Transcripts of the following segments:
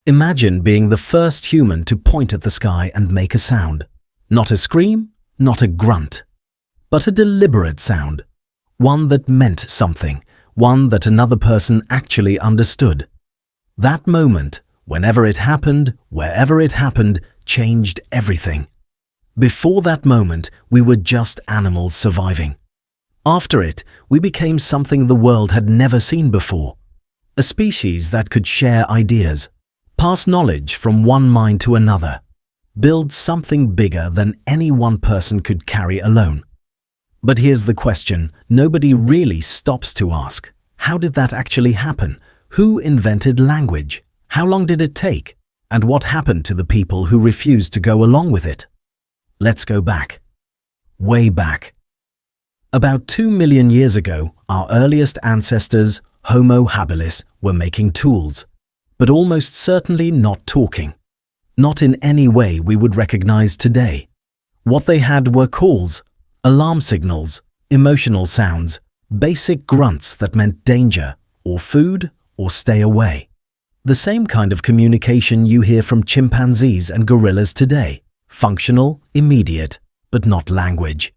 Imagine being the first human to point at the sky and make a sound. Not a scream, not a grunt, but a deliberate sound. One that meant something, one that another person actually understood. That moment, whenever it happened, wherever it happened, changed everything. Before that moment, we were just animals surviving. After it, we became something the world had never seen before. A species that could share ideas, pass knowledge from one mind to another, build something bigger than any one person could carry alone. But here's the question nobody really stops to ask. How did that actually happen? Who invented language? How long did it take? And what happened to the people who refused to go along with it? Let's go back. Way back. About 2 million years ago, our earliest ancestors, Homo habilis, were making tools, but almost certainly not talking. Not in any way we would recognize today. What they had were calls, alarm signals, emotional sounds, basic grunts that meant danger, or food, or stay away. The same kind of communication you hear from chimpanzees and gorillas today. Functional, immediate, but not language.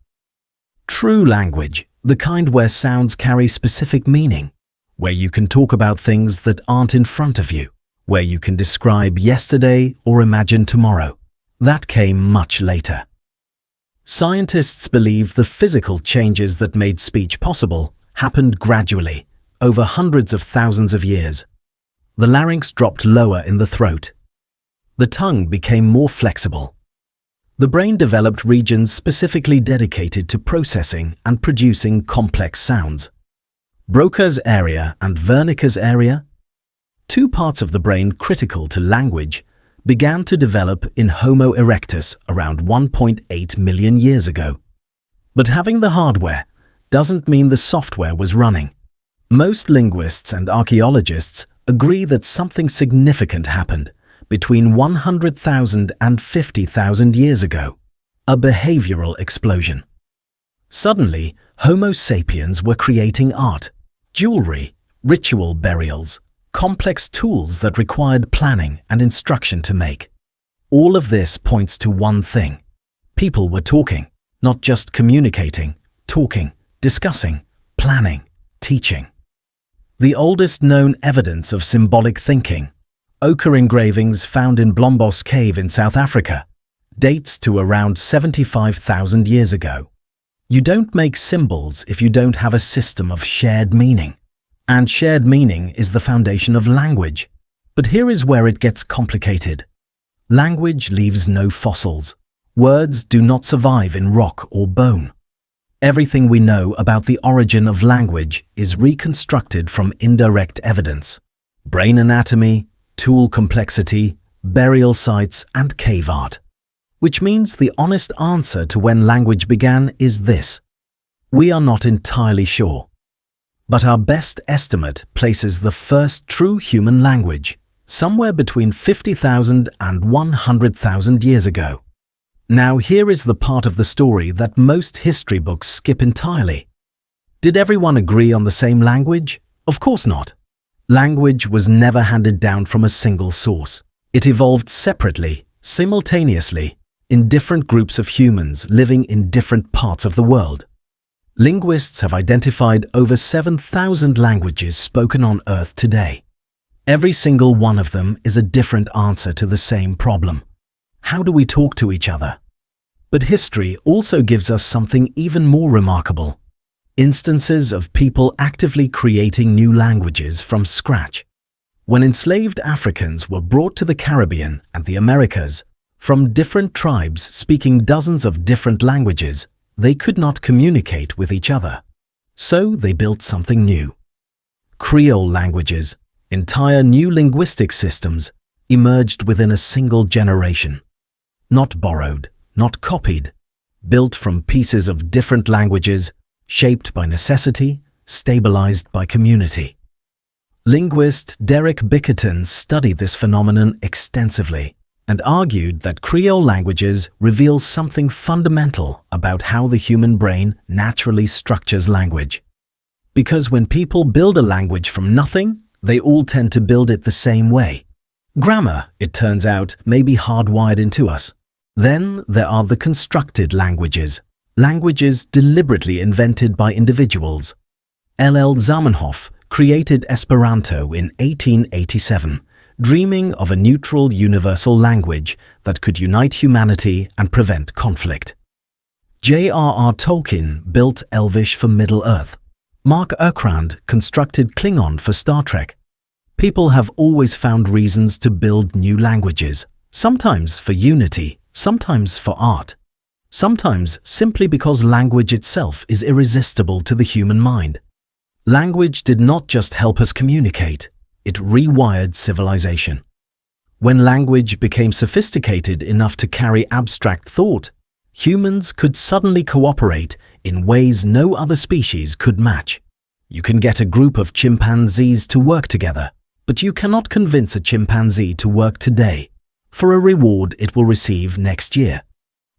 True language, the kind where sounds carry specific meaning, where you can talk about things that aren't in front of you, where you can describe yesterday or imagine tomorrow. That came much later. Scientists believe the physical changes that made speech possible happened gradually, over hundreds of thousands of years. The larynx dropped lower in the throat. The tongue became more flexible. The brain developed regions specifically dedicated to processing and producing complex sounds. Broca's area and Wernicke's area, two parts of the brain critical to language, began to develop in Homo erectus around 1.8 million years ago. But having the hardware doesn't mean the software was running. Most linguists and archaeologists agree that something significant happened between 100,000 and 50,000 years ago, a behavioral explosion. Suddenly, Homo sapiens were creating art, jewelry, ritual burials, complex tools that required planning and instruction to make. All of this points to one thing. People were talking, not just communicating, talking, discussing, planning, teaching. The oldest known evidence of symbolic thinking, ochre engravings found in Blombos Cave in South Africa, dates to around 75,000 years ago. You don't make symbols if you don't have a system of shared meaning. And shared meaning is the foundation of language. But here is where it gets complicated. Language leaves no fossils. Words do not survive in rock or bone. Everything we know about the origin of language is reconstructed from indirect evidence. Brain anatomy, tool complexity, burial sites, and cave art. Which means the honest answer to when language began is this. We are not entirely sure. But our best estimate places the first true human language somewhere between 50,000 and 100,000 years ago. Now here is the part of the story that most history books skip entirely. Did everyone agree on the same language? Of course not. Language was never handed down from a single source. It evolved separately, simultaneously, in different groups of humans living in different parts of the world. Linguists have identified over 7,000 languages spoken on Earth today. Every single one of them is a different answer to the same problem. How do we talk to each other? But history also gives us something even more remarkable. Instances of people actively creating new languages from scratch. When enslaved Africans were brought to the Caribbean and the Americas, from different tribes speaking dozens of different languages, they could not communicate with each other. So they built something new. Creole languages, entire new linguistic systems, emerged within a single generation. Not borrowed, not copied, built from pieces of different languages, shaped by necessity, stabilized by community. Linguist Derek Bickerton studied this phenomenon extensively and argued that Creole languages reveal something fundamental about how the human brain naturally structures language. Because when people build a language from nothing, they all tend to build it the same way. Grammar, it turns out, may be hardwired into us. Then there are the constructed languages, languages deliberately invented by individuals. L.L. Zamenhof created Esperanto in 1887, dreaming of a neutral universal language that could unite humanity and prevent conflict. J.R.R. Tolkien built Elvish for Middle-earth. Mark Okrand constructed Klingon for Star Trek. People have always found reasons to build new languages, sometimes for unity, sometimes for art, sometimes simply because language itself is irresistible to the human mind. Language did not just help us communicate, it rewired civilization. When language became sophisticated enough to carry abstract thought, humans could suddenly cooperate in ways no other species could match. You can get a group of chimpanzees to work together, but you cannot convince a chimpanzee to work today for a reward it will receive next year.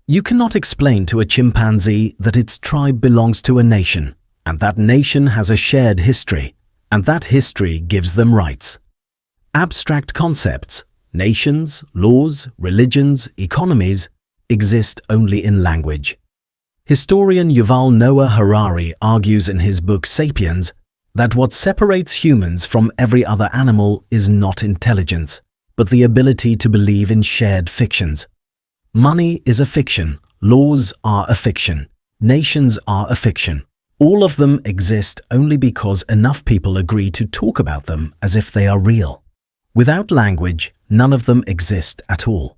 You cannot explain to a chimpanzee that its tribe belongs to a nation, and that nation has a shared history, and that history gives them rights. Abstract concepts, nations, laws, religions, economies, exist only in language. Historian Yuval Noah Harari argues in his book Sapiens that what separates humans from every other animal is not intelligence, but the ability to believe in shared fictions. Money is a fiction, laws are a fiction, nations are a fiction. All of them exist only because enough people agree to talk about them as if they are real. Without language, none of them exist at all.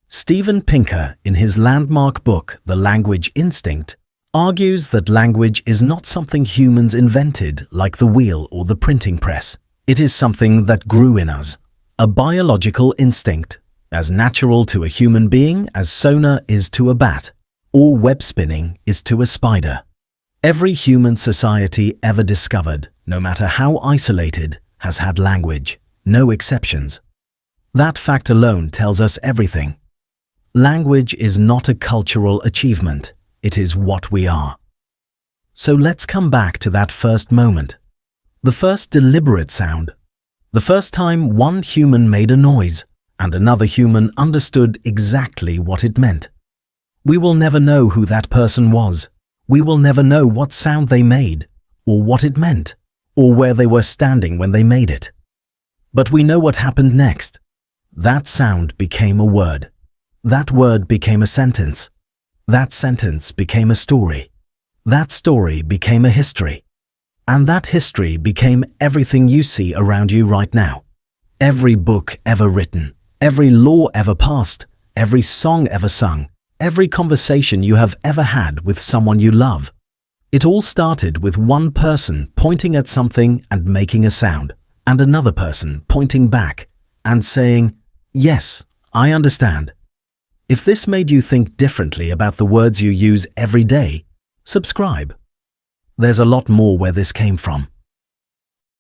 Steven Pinker, in his landmark book The Language Instinct, argues that language is not something humans invented like the wheel or the printing press. It is something that grew in us, a biological instinct, as natural to a human being as sonar is to a bat, or web spinning is to a spider. Every human society ever discovered, no matter how isolated, has had language, no exceptions. That fact alone tells us everything. Language is not a cultural achievement. It is what we are. So let's come back to that first moment. The first deliberate sound. The first time one human made a noise and another human understood exactly what it meant. We will never know who that person was. We will never know what sound they made, or what it meant, or where they were standing when they made it. But we know what happened next. That sound became a word. That word became a sentence. That sentence became a story. That story became a history. And that history became everything you see around you right now. Every book ever written, every law ever passed, every song ever sung, every conversation you have ever had with someone you love. It all started with one person pointing at something and making a sound, and another person pointing back and saying, "Yes, I understand." If this made you think differently about the words you use every day, subscribe. There's a lot more where this came from.